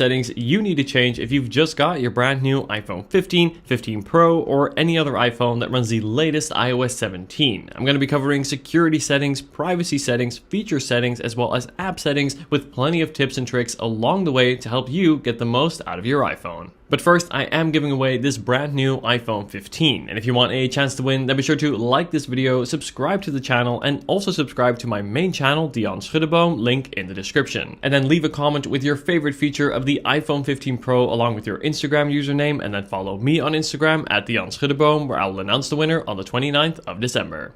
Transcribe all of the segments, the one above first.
Settings you need to change if you've just got your brand new iPhone 15, 15 Pro, or any other iPhone that runs the latest iOS 17. I'm going to be covering security settings, privacy settings, feature settings, as well as app settings with plenty of tips and tricks along the way to help you get the most out of your iPhone. But first, I am giving away this brand new iPhone 15, and if you want a chance to win, then be sure to like this video, subscribe to the channel, and also subscribe to my main channel, Dion Schuddeboom, link in the description. And then leave a comment with your favorite feature of the iPhone 15 Pro along with your Instagram username, and then follow me on Instagram at Dion Schuddeboom, where I will announce the winner on the 29th of December.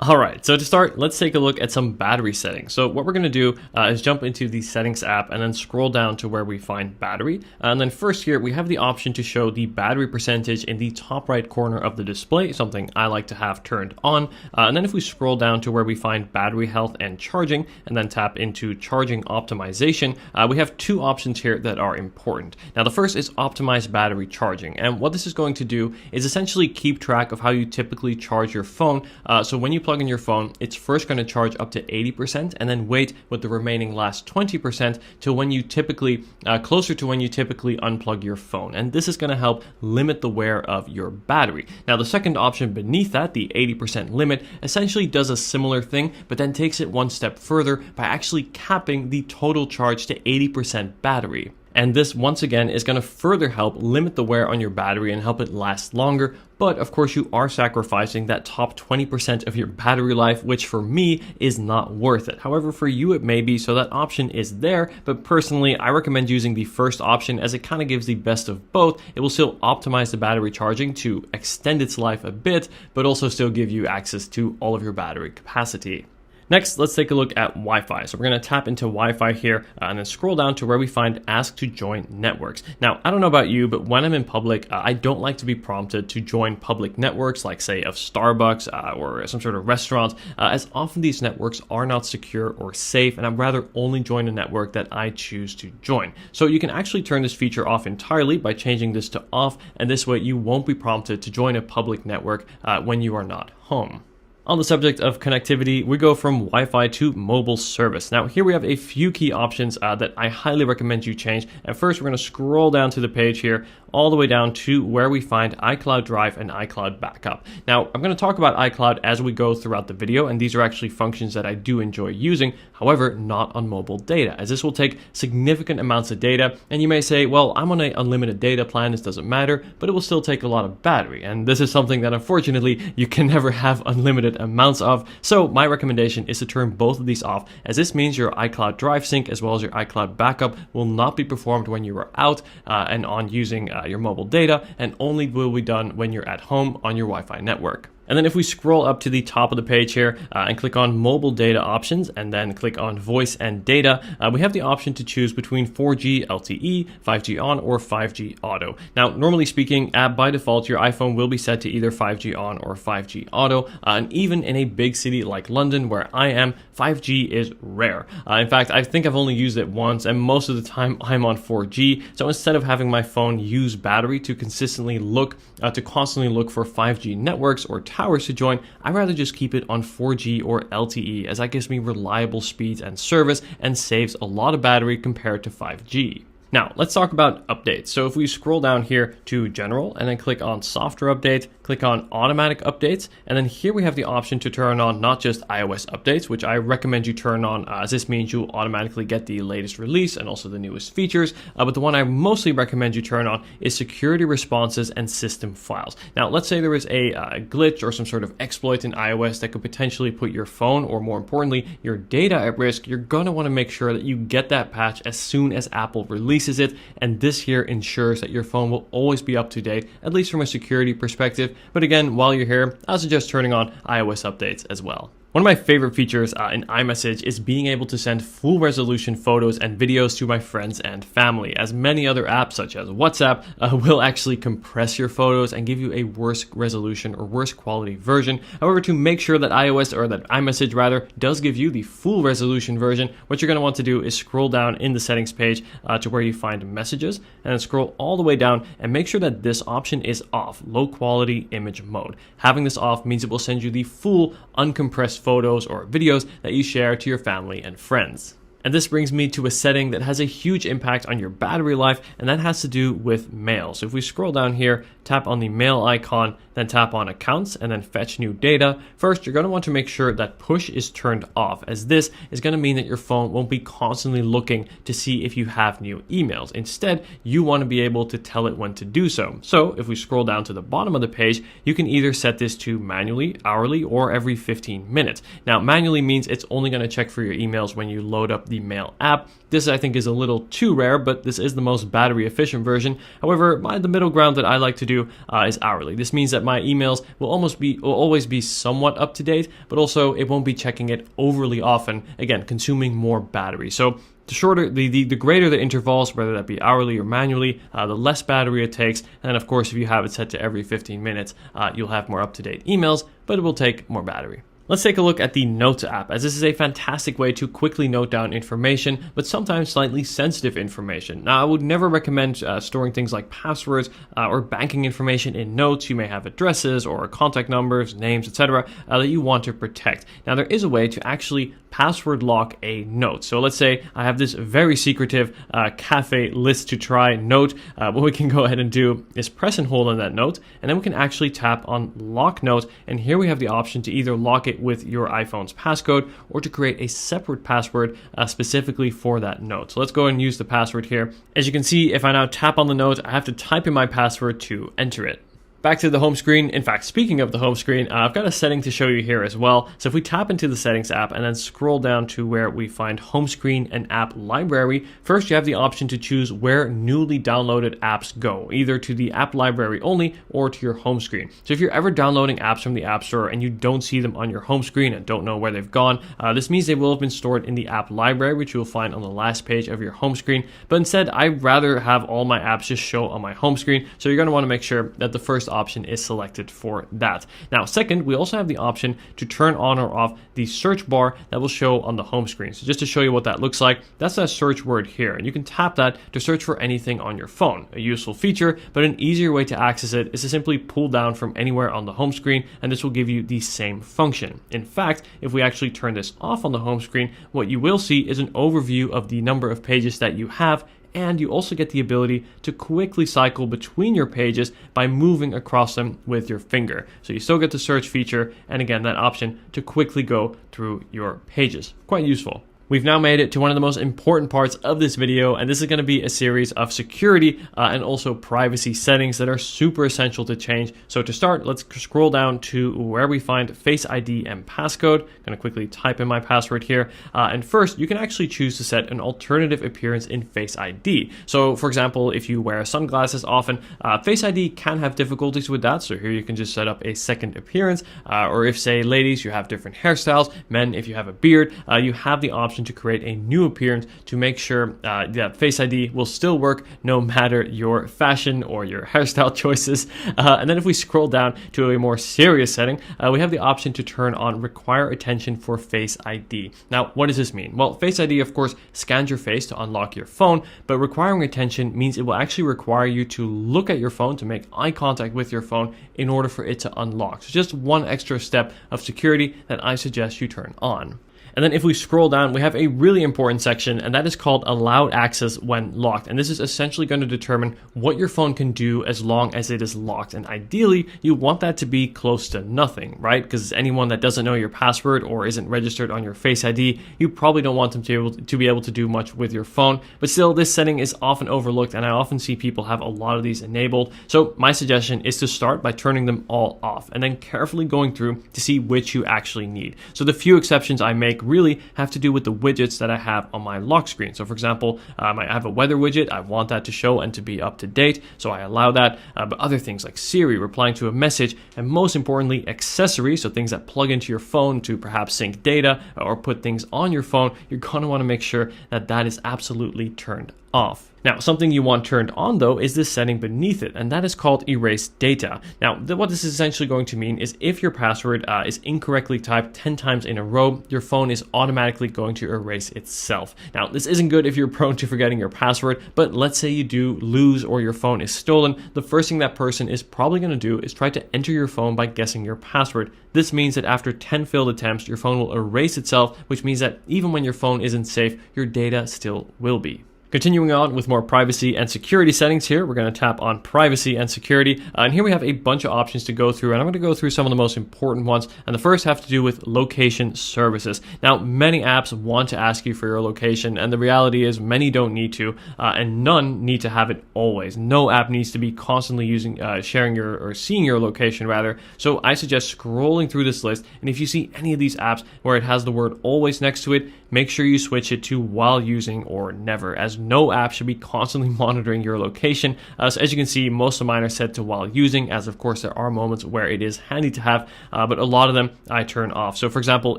Alright, so to start, let's take a look at some battery settings. So what we're going to do is jump into the settings app and then scroll down to where we find battery. And then first here, we have the option to show the battery percentage in the top right corner of the display, something I like to have turned on. And then if we scroll down to where we find battery health and charging, and then tap into charging optimization, we have two options here that are important. Now the first is optimize battery charging. And what this is going to do is essentially keep track of how you typically charge your phone. So when you plug in your phone, it's first going to charge up to 80% and then wait with the remaining last 20% to when you typically, closer to when you typically unplug your phone. And this is going to help limit the wear of your battery. Now, the second option beneath that, the 80% limit, essentially does a similar thing, but then takes it one step further by actually capping the total charge to 80% battery. And this, once again, is going to further help limit the wear on your battery and help it last longer. But of course, you are sacrificing that top 20% of your battery life, which for me is not worth it. However, for you, it may be, so that option is there. But personally, I recommend using the first option as it kind of gives the best of both. It will still optimize the battery charging to extend its life a bit, but also still give you access to all of your battery capacity. Next, let's take a look at Wi-Fi. So we're going to tap into Wi-Fi here and then scroll down to where we find Ask to Join Networks. Now, I don't know about you, but when I'm in public, I don't like to be prompted to join public networks like, say, of Starbucks or some sort of restaurant, as often these networks are not secure or safe, and I'd rather only join a network that I choose to join. So you can actually turn this feature off entirely by changing this to off, and this way you won't be prompted to join a public network when you are not home. On the subject of connectivity, we go from Wi-Fi to mobile service. Now here we have a few key options that I highly recommend you change. And first we're going to scroll down to the page here, all the way down to where we find iCloud Drive and iCloud Backup. Now I'm going to talk about iCloud as we go throughout the video, and these are actually functions that I do enjoy using, however, not on mobile data, as this will take significant amounts of data. And you may say, well, I'm on an unlimited data plan, this doesn't matter, but it will still take a lot of battery. And this is something that unfortunately you can never have unlimited amounts of. So my recommendation is to turn both of these off, as this means your iCloud Drive sync as well as your iCloud Backup will not be performed when you are out and on using your mobile data, and only will be done when you're at home on your Wi-Fi network. And then if we scroll up to the top of the page here and click on mobile data options and then click on voice and data, we have the option to choose between 4G LTE, 5G on, or 5G auto. Now, normally speaking, by default, your iPhone will be set to either 5G on or 5G auto. And even in a big city like London, where I am, 5G is rare. In fact, I think I've only used it once, and most of the time I'm on 4G. So instead of having my phone use battery to constantly look for 5G networks or towers to join, I'd rather just keep it on 4G or LTE, as that gives me reliable speeds and service and saves a lot of battery compared to 5G. Now, let's talk about updates. So if we scroll down here to General and then click on Software Update, click on Automatic Updates, and then here we have the option to turn on not just iOS updates, which I recommend you turn on, as this means you'll automatically get the latest release and also the newest features, but the one I mostly recommend you turn on is security responses and system files. Now, let's say there is a glitch or some sort of exploit in iOS that could potentially put your phone, or more importantly, your data at risk. You're going to want to make sure that you get that patch as soon as Apple releases it, and this here ensures that your phone will always be up to date, at least from a security perspective. But again, while you're here, I suggest turning on iOS updates as well. One of my favorite features in iMessage is being able to send full resolution photos and videos to my friends and family, as many other apps such as WhatsApp will actually compress your photos and give you a worse resolution or worse quality version. However, to make sure that iMessage rather does give you the full resolution version, what you're going to want to do is scroll down in the settings page to where you find messages, and then scroll all the way down and make sure that this option is off, low quality image mode. Having this off means it will send you the full uncompressed photos or videos that you share to your family and friends. And this brings me to a setting that has a huge impact on your battery life, and that has to do with mail. So if we scroll down here, tap on the mail icon, then tap on accounts, and then fetch new data. First, you're going to want to make sure that push is turned off, as this is going to mean that your phone won't be constantly looking to see if you have new emails. Instead, you want to be able to tell it when to do so. So if we scroll down to the bottom of the page, you can either set this to manually, hourly, or every 15 minutes. Now, manually means it's only going to check for your emails when you load up the Mail app. This I think is a little too rare, but this is the most battery efficient version. However, the middle ground that I like to do is hourly. This means that my emails will always be somewhat up to date, but also it won't be checking it overly often, again, consuming more battery. So the greater the intervals, whether that be hourly or manually, the less battery it takes. And of course, if you have it set to every 15 minutes, you'll have more up-to-date emails, but it will take more battery. Let's take a look at the Notes app, as this is a fantastic way to quickly note down information, but sometimes slightly sensitive information. Now, I would never recommend storing things like passwords or banking information in Notes. You may have addresses or contact numbers, names, etc. That you want to protect. Now, there is a way to actually password lock a note. So let's say I have this very secretive cafe list to try note. What we can go ahead and do is press and hold on that note, and then we can actually tap on lock note. And here we have the option to either lock it with your iPhone's passcode or to create a separate password specifically for that note. So let's go and use the password here. As you can see, if I now tap on the note, I have to type in my password to enter it. Back to the home screen. In fact, speaking of the home screen, I've got a setting to show you here as well. So if we tap into the settings app and then scroll down to where we find home screen and app library, first you have the option to choose where newly downloaded apps go, either to the app library only or to your home screen. So if you're ever downloading apps from the App Store and you don't see them on your home screen and don't know where they've gone, this means they will have been stored in the app library, which you will find on the last page of your home screen. But instead, I'd rather have all my apps just show on my home screen. So you're going to want to make sure that the first option is selected for that. Now, second, we also have the option to turn on or off the search bar that will show on the home screen. So just to show you what that looks like, that's that search word here, and you can tap that to search for anything on your phone. A useful feature, but an easier way to access it is to simply pull down from anywhere on the home screen, and this will give you the same function. In fact, if we actually turn this off on the home screen, what you will see is an overview of the number of pages that you have, and you also get the ability to quickly cycle between your pages by moving across them with your finger. So you still get the search feature, and again, that option to quickly go through your pages. Quite useful. We've now made it to one of the most important parts of this video, and this is going to be a series of security and also privacy settings that are super essential to change. So to start, let's scroll down to where we find Face ID and passcode. I'm going to quickly type in my password here. And first, you can actually choose to set an alternative appearance in Face ID. So for example, if you wear sunglasses often, Face ID can have difficulties with that. So here you can just set up a second appearance. Or if, say, ladies, you have different hairstyles, men, if you have a beard, you have the option to create a new appearance to make sure that Face ID will still work no matter your fashion or your hairstyle choices. And then if we scroll down to a more serious setting, we have the option to turn on require attention for Face ID. Now, what does this mean? Well, Face ID, of course, scans your face to unlock your phone, but requiring attention means it will actually require you to look at your phone, to make eye contact with your phone in order for it to unlock. So just one extra step of security that I suggest you turn on. And then if we scroll down, we have a really important section, and that is called allowed access when locked. And this is essentially going to determine what your phone can do as long as it is locked. And ideally, you want that to be close to nothing, right? Because anyone that doesn't know your password or isn't registered on your Face ID, you probably don't want them to be able to do much with your phone. But still, this setting is often overlooked, and I often see people have a lot of these enabled. So my suggestion is to start by turning them all off, and then carefully going through to see which you actually need. So the few exceptions I make really have to do with the widgets that I have on my lock screen. So for example, I have a weather widget. I want that to show and to be up to date, so I allow that. But other things like Siri, replying to a message, and most importantly, accessories, so things that plug into your phone to perhaps sync data or put things on your phone, you're going to want to make sure that that is absolutely turned off. Now, something you want turned on though is this setting beneath it, and that is called erase data. Now, what this is essentially going to mean is if your password is incorrectly typed 10 times in a row, your phone is automatically going to erase itself. Now, this isn't good if you're prone to forgetting your password, but let's say you do lose or your phone is stolen, the first thing that person is probably going to do is try to enter your phone by guessing your password. This means that after 10 failed attempts, your phone will erase itself, which means that even when your phone isn't safe, your data still will be. Continuing on with more privacy and security settings here, we're going to tap on privacy and security. And here we have a bunch of options to go through, and I'm going to go through some of the most important ones. And the first have to do with location services. Now, many apps want to ask you for your location, and the reality is many don't need to, and none need to have it always. No app needs to be constantly sharing your or seeing your location rather. So I suggest scrolling through this list, and if you see any of these apps where it has the word always next to it, make sure you switch it to while using or never, as no app should be constantly monitoring your location. So as you can see, most of mine are set to while using, as of course there are moments where it is handy to have, but a lot of them I turn off. So for example,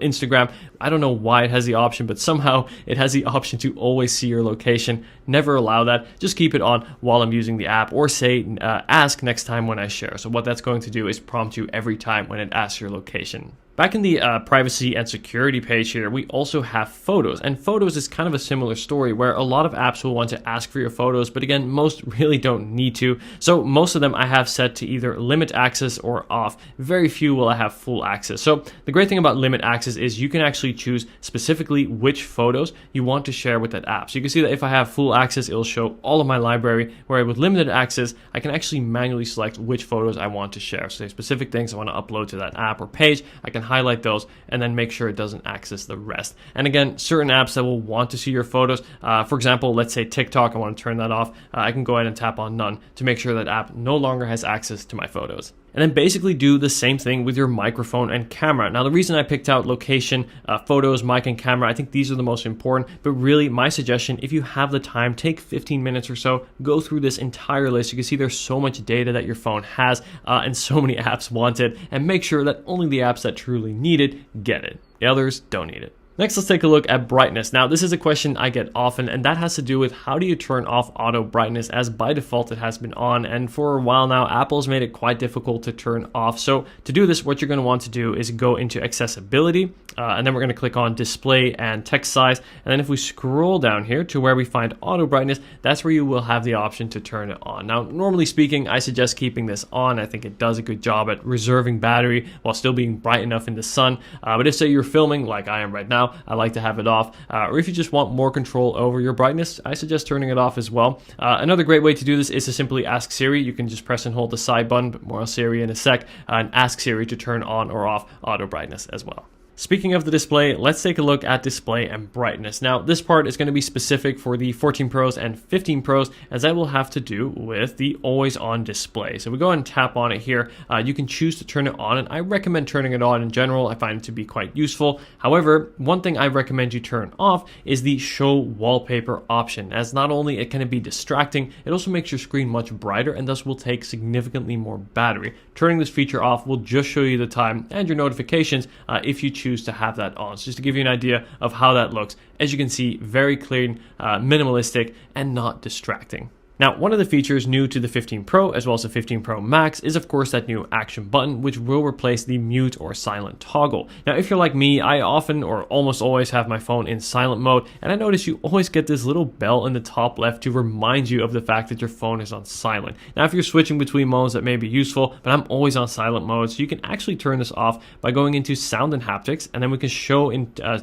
Instagram, I don't know why it has the option, but somehow it has the option to always see your location. Never allow that. Just keep it on while I'm using the app, or say ask next time when I share. So what that's going to do is prompt you every time when it asks your location. Back in the privacy and security page here, we also have photos, and photos is kind of a similar story where a lot of apps will want to ask for your photos, but again, most really don't need to. So most of them I have set to either limit access or off. Very few will I have full access. So the great thing about limit access is you can actually choose specifically which photos you want to share with that app. So you can see that if I have full access, it'll show all of my library, where with limited access, I can actually manually select which photos I want to share. So specific things I want to upload to that app or page, I can highlight those and then make sure it doesn't access the rest. And again, certain apps that will want to see your photos, for example, let's say TikTok, I want to turn that off. I can go ahead and tap on none to make sure that app no longer has access to my photos. And then basically do the same thing with your microphone and camera. Now, the reason I picked out location, photos, mic, and camera, I think these are the most important, but really my suggestion, if you have the time, take 15 minutes or so, go through this entire list. You can see there's so much data that your phone has, and so many apps want it, and make sure that only the apps that truly need it get it. The others don't need it. Next, let's take a look at brightness. Now, this is a question I get often, and that has to do with how do you turn off auto brightness, as by default it has been on, and for a while now, Apple's made it quite difficult to turn off. So to do this, what you're going to want to do is go into accessibility, and then we're going to click on display and text size, and then if we scroll down here to where we find auto brightness, that's where you will have the option to turn it on. Now, normally speaking, I suggest keeping this on. I think it does a good job at reserving battery while still being bright enough in the sun, but if say you're filming like I am right now, I like to have it off, or if you just want more control over your brightness, I suggest turning it off as well. Another great way to do this is to simply ask Siri. You can just press and hold the side button, but more on Siri in a sec, and ask Siri to turn on or off auto brightness as well. Speaking of the display, let's take a look at display and brightness. Now, this part is going to be specific for the 14 Pros and 15 Pros, as that will have to do with the always on display. So we go ahead and tap on it here. You can choose to turn it on, and I recommend turning it on in general. I find it to be quite useful. However, one thing I recommend you turn off is the show wallpaper option, as not only it can be distracting, it also makes your screen much brighter and thus will take significantly more battery. Turning this feature off will just show you the time and your notifications if you choose to have that on. So just to give you an idea of how that looks, as you can see, very clean, minimalistic, and not distracting. Now, one of the features new to the 15 Pro as well as the 15 Pro Max is of course that new action button, which will replace the mute or silent toggle. Now, if you're like me, I often or almost always have my phone in silent mode, and I notice you always get this little bell in the top left to remind you of the fact that your phone is on silent. Now, if you're switching between modes, that may be useful, but I'm always on silent mode, so you can actually turn this off by going into sound and haptics, and then we can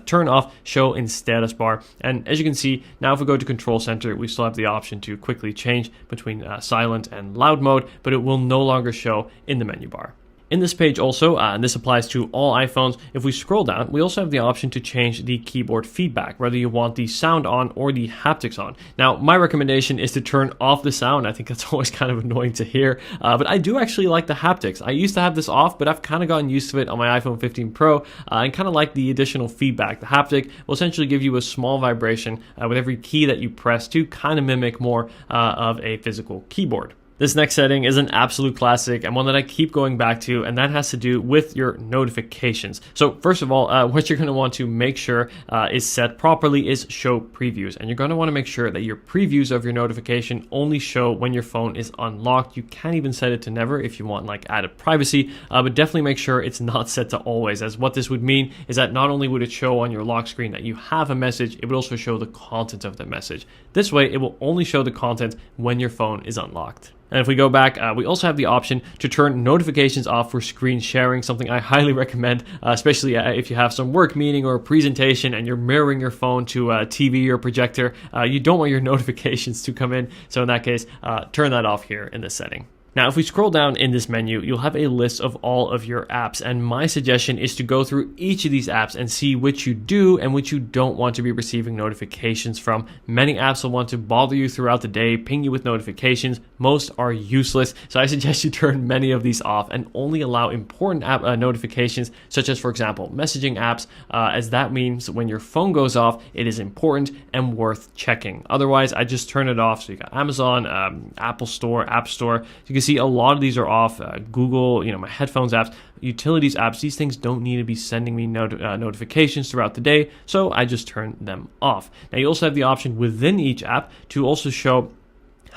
turn off show in status bar. And as you can see, now if we go to control center, we still have the option to quickly change between silent and loud mode, but it will no longer show in the menu bar. In this page also, and this applies to all iPhones, if we scroll down, we also have the option to change the keyboard feedback, whether you want the sound on or the haptics on. Now, my recommendation is to turn off the sound. I think that's always kind of annoying to hear, but I do actually like the haptics. I used to have this off, but I've kind of gotten used to it on my iPhone 15 Pro, and kind of like the additional feedback. The haptic will essentially give you a small vibration with every key that you press to kind of mimic more of a physical keyboard. This next setting is an absolute classic and one that I keep going back to, and that has to do with your notifications. So first of all, what you're going to want to make sure is set properly is show previews. And you're going to want to make sure that your previews of your notification only show when your phone is unlocked. You can even set it to never if you want like added privacy, but definitely make sure it's not set to always, as what this would mean is that not only would it show on your lock screen that you have a message, it would also show the content of the message. This way, it will only show the content when your phone is unlocked. And if we go back, we also have the option to turn notifications off for screen sharing, something I highly recommend, especially if you have some work meeting or a presentation and you're mirroring your phone to a TV or projector. You don't want your notifications to come in. So in that case, turn that off here in this setting. Now, if we scroll down in this menu, you'll have a list of all of your apps, and my suggestion is to go through each of these apps and see which you do and which you don't want to be receiving notifications from. Many apps will want to bother you throughout the day, ping you with notifications. Most are useless, so I suggest you turn many of these off and only allow important app notifications, such as, for example, messaging apps, as that means when your phone goes off, it is important and worth checking. Otherwise, I just turn it off. So you got Amazon, Apple Store, App Store. You can see a lot of these are off. Google, my headphones apps, utilities apps, these things don't need to be sending me notifications throughout the day, so I just turn them off. Now you also have the option within each app to also show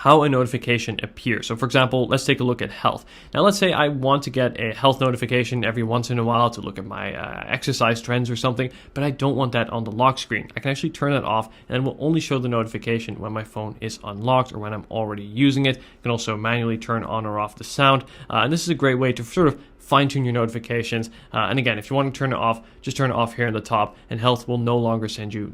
how a notification appears. So for example, let's take a look at health. Now let's say I want to get a health notification every once in a while to look at my exercise trends or something, but I don't want that on the lock screen. I can actually turn that off and it will only show the notification when my phone is unlocked or when I'm already using it. You can also manually turn on or off the sound. And this is a great way to sort of fine-tune your notifications. And again, if you want to turn it off, just turn it off here in the top and health will no longer send you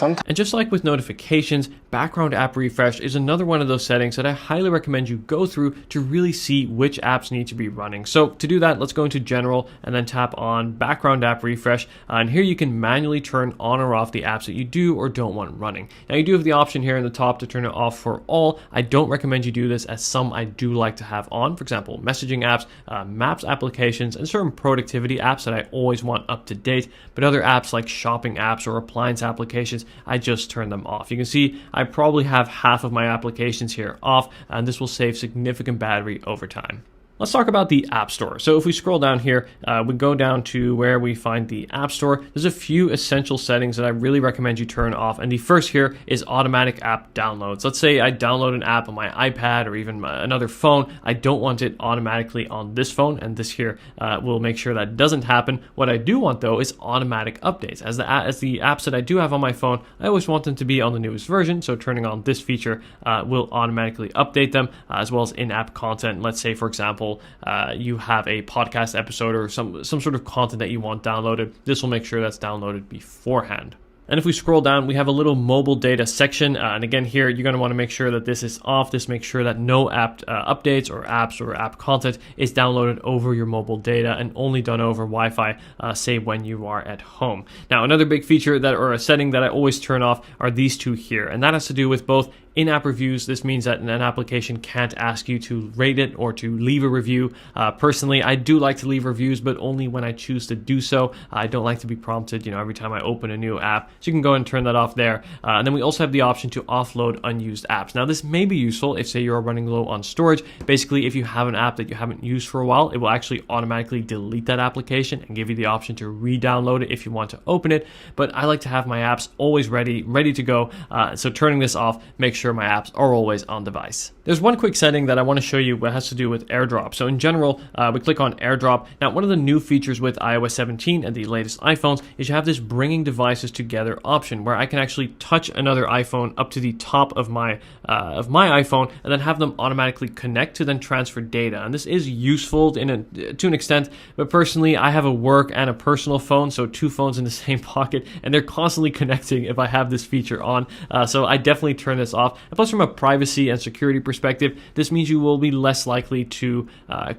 And just like with notifications, background app refresh is another one of those settings that I highly recommend you go through to really see which apps need to be running. So to do that, let's go into general and then tap on background app refresh. And here you can manually turn on or off the apps that you do or don't want running. Now you do have the option here in the top to turn it off for all. I don't recommend you do this, as some I do like to have on. For example, messaging apps, maps applications, and certain productivity apps that I always want up to date. But other apps like shopping apps or appliance applications, I just turn them off. You can see I probably have half of my applications here off, and this will save significant battery over time. Let's talk about the App Store. So if we scroll down here, we go down to where we find the App Store. There's a few essential settings that I really recommend you turn off. And the first here is automatic app downloads. Let's say I download an app on my iPad or even another phone. I don't want it automatically on this phone, and this here will make sure that doesn't happen. What I do want though is automatic updates. As the apps that I do have on my phone, I always want them to be on the newest version. So turning on this feature will automatically update them, as well as in-app content. Let's say, for example, you have a podcast episode or some sort of content that you want downloaded. This will make sure that's downloaded beforehand. And if we scroll down, we have a little mobile data section. And again, here, you're going to want to make sure that this is off. This makes sure that no app updates or apps or app content is downloaded over your mobile data and only done over Wi-Fi, say when you are at home. Now, another big feature or a setting that I always turn off are these two here. And that has to do with both in-app reviews. This means that an application can't ask you to rate it or to leave a review. Personally, I do like to leave reviews, but only when I choose to do so. I don't like to be prompted, every time I open a new app. So you can go and turn that off there. And then we also have the option to offload unused apps. Now, this may be useful if, say, you're running low on storage. Basically, if you have an app that you haven't used for a while, it will actually automatically delete that application and give you the option to re-download it if you want to open it. But I like to have my apps always ready to go. So turning this off makes sure my apps are always on device. There's one quick setting that I want to show you that has to do with AirDrop. So in general, we click on AirDrop. Now, one of the new features with iOS 17 and the latest iPhones is you have this bringing devices together option where I can actually touch another iPhone up to the top of my iPhone and then have them automatically connect to then transfer data. And this is useful to an extent, but personally, I have a work and a personal phone, so two phones in the same pocket, and they're constantly connecting if I have this feature on. So I definitely turn this off. And plus, from a privacy and security perspective, this means you will be less likely to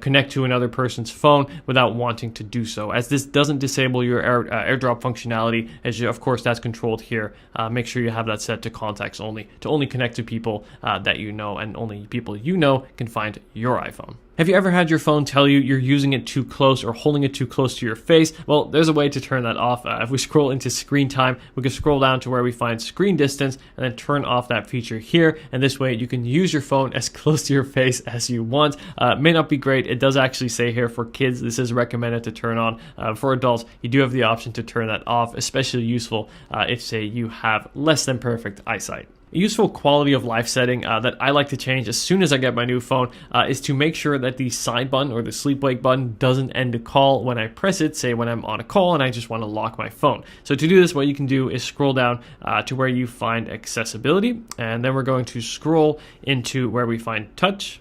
connect to another person's phone without wanting to do so, as this doesn't disable your AirDrop functionality, as of course that's controlled here. Make sure you have that set to contacts only, to only connect to people that you know, and only people you know can find your iPhone. Have you ever had your phone tell you you're using it too close or holding it too close to your face? Well, there's a way to turn that off. If we scroll into screen time, we can scroll down to where we find screen distance and then turn off that feature here. And this way you can use your phone as close to your face as you want. May not be great. It does actually say here for kids, this is recommended to turn on. For adults, you do have the option to turn that off, especially useful if, say, you have less than perfect eyesight. A useful quality of life setting that I like to change as soon as I get my new phone is to make sure that the side button or the sleep wake button doesn't end a call when I press it, say when I'm on a call and I just want to lock my phone. So to do this, what you can do is scroll down to where you find accessibility, and then we're going to scroll into where we find touch.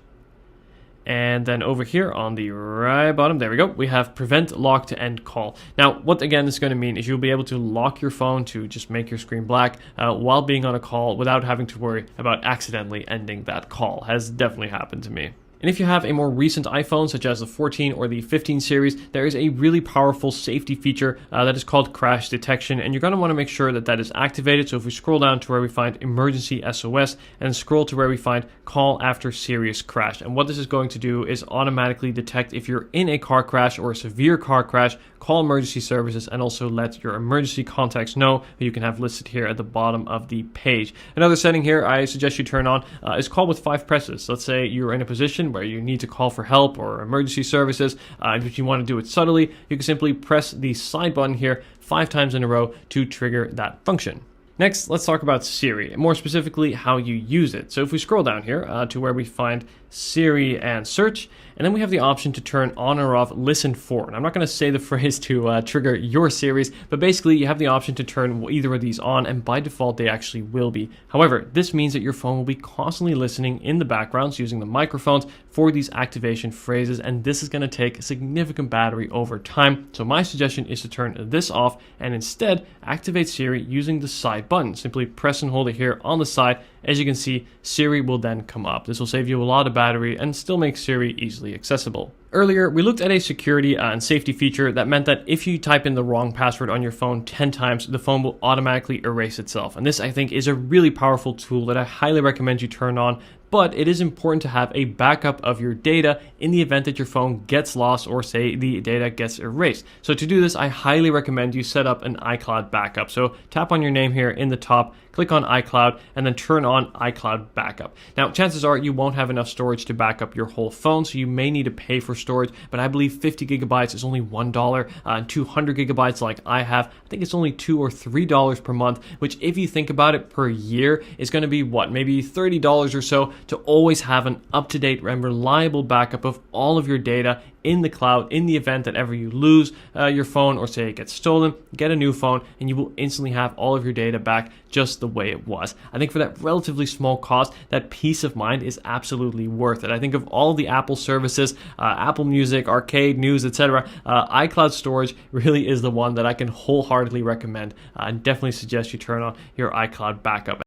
And then over here on the right bottom, there we go, we have prevent lock to end call. Now, what again this is going to mean is you'll be able to lock your phone to just make your screen black while being on a call without having to worry about accidentally ending that call. Has definitely happened to me. And if you have a more recent iPhone, such as the 14 or the 15 series, there is a really powerful safety feature that is called crash detection, and you're going to want to make sure that that is activated. So if we scroll down to where we find emergency SOS and scroll to where we find call after serious crash, and what this is going to do is automatically detect if you're in a car crash or a severe car crash, call emergency services, and also let your emergency contacts know that you can have listed here at the bottom of the page. Another setting here I suggest you turn on is call with 5 presses. Let's say you're in a position where you need to call for help or emergency services, and if you want to do it subtly, you can simply press the side button here 5 times in a row to trigger that function. Next, let's talk about Siri, more specifically how you use it. So if we scroll down here to where we find Siri and search, and then we have the option to turn on or off listen for. And I'm not going to say the phrase to trigger your Siris, but basically you have the option to turn either of these on, and by default they actually will be. However, this means that your phone will be constantly listening in the background using the microphones for these activation phrases, and this is going to take significant battery over time. So my suggestion is to turn this off and instead activate Siri using the side button. Simply press and hold it here on the side. As you can see, Siri will then come up. This will save you a lot of battery and still make Siri easily accessible. Earlier, we looked at a security and safety feature that meant that if you type in the wrong password on your phone 10 times, the phone will automatically erase itself. And this, I think, is a really powerful tool that I highly recommend you turn on. But it is important to have a backup of your data in the event that your phone gets lost or say the data gets erased. So to do this, I highly recommend you set up an iCloud backup. So tap on your name here in the top, click on iCloud, and then turn on iCloud backup. Now, chances are you won't have enough storage to back up your whole phone, so you may need to pay for storage, but I believe 50 gigabytes is only $1, and 200 gigabytes like I have, I think it's only $2 or $3 per month, which if you think about it per year, is going to be what, maybe $30 or so to always have an up-to-date and reliable backup of all of your data in the cloud. In the event that ever you lose your phone or say it gets stolen, get a new phone and you will instantly have all of your data back just the way it was. I think for that relatively small cost, that peace of mind is absolutely worth it. I think of all the Apple services, Apple Music, Arcade, News, etc., iCloud storage really is the one that I can wholeheartedly recommend and definitely suggest you turn on your iCloud backup.